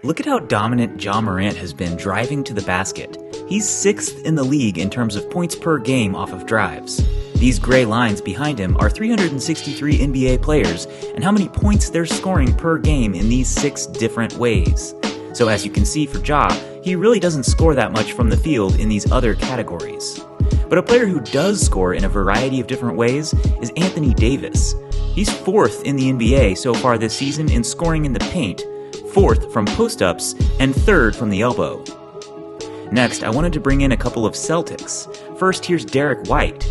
Look at how dominant Ja Morant has been driving to the basket. He's 6th in the league in terms of points per game off of drives. These gray lines behind him are 363 NBA players and how many points they're scoring per game in these 6 different ways. So as you can see for Ja, he really doesn't score that much from the field in these other categories. But a player who does score in a variety of different ways is Anthony Davis. He's 4th in the NBA so far this season in scoring in the paint, 4th from post-ups, and 3rd from the elbow. Next, I wanted to bring in a couple of Celtics. First, here's Derek White.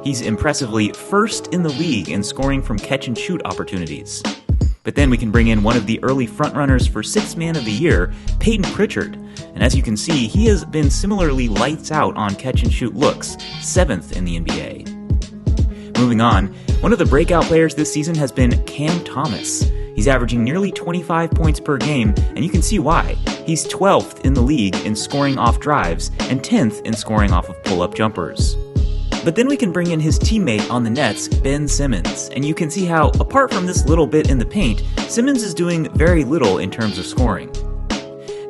He's impressively 1st in the league in scoring from catch-and-shoot opportunities. But then we can bring in one of the early frontrunners for 6th Man of the Year, Peyton Pritchard. And as you can see, he has been similarly lights out on catch-and-shoot looks, 7th in the NBA. Moving on, one of the breakout players this season has been Cam Thomas. He's averaging nearly 25 points per game, and you can see why. He's 12th in the league in scoring off drives and 10th in scoring off of pull-up jumpers. But then we can bring in his teammate on the Nets, Ben Simmons, and you can see how, apart from this little bit in the paint, Simmons is doing very little in terms of scoring.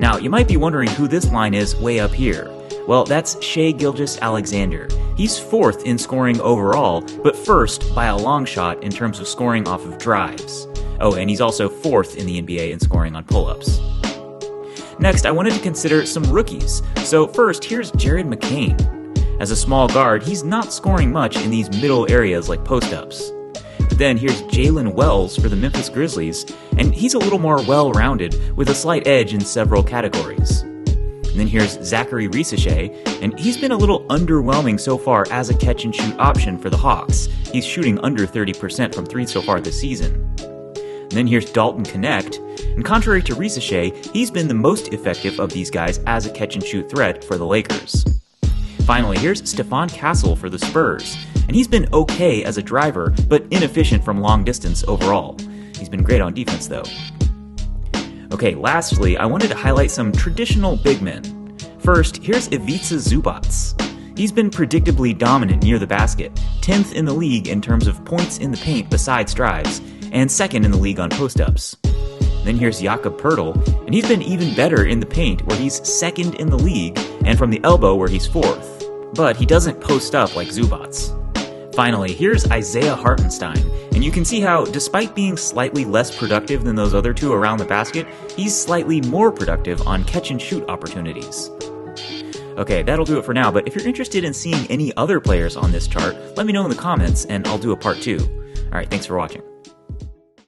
Now, you might be wondering who this line is way up here. Well, that's Shai Gilgeous-Alexander. He's 4th in scoring overall, but 1st by a long shot in terms of scoring off of drives. Oh, and he's also 4th in the NBA in scoring on pull-ups. Next, I wanted to consider some rookies. So first, here's Jared McCain. As a small guard, he's not scoring much in these middle areas like post-ups. But then here's Jalen Wells for the Memphis Grizzlies, and he's a little more well-rounded with a slight edge in several categories. And then here's Zachary Risachet, and he's been a little underwhelming so far as a catch-and-shoot option for the Hawks. He's shooting under 30% from 3 so far this season. And then here's Dalton Knecht, and contrary to Risachet, he's been the most effective of these guys as a catch-and-shoot threat for the Lakers. Finally, here's Stephon Castle for the Spurs, and he's been okay as a driver, but inefficient from long distance overall. He's been great on defense, though. Okay, lastly, I wanted to highlight some traditional big men. First, here's Ivica Zubac. He's been predictably dominant near the basket, 10th in the league in terms of points in the paint besides drives, and 2nd in the league on post-ups. Then here's Jakob Poeltl, and he's been even better in the paint, where he's 2nd in the league, and from the elbow, where he's 4th. But he doesn't post up like Zubac. Finally, here's Isaiah Hartenstein, and you can see how, despite being slightly less productive than those other two around the basket, he's slightly more productive on catch-and-shoot opportunities. Okay, that'll do it for now, but if you're interested in seeing any other players on this chart, let me know in the comments, and I'll do a part 2. Alright, thanks for watching.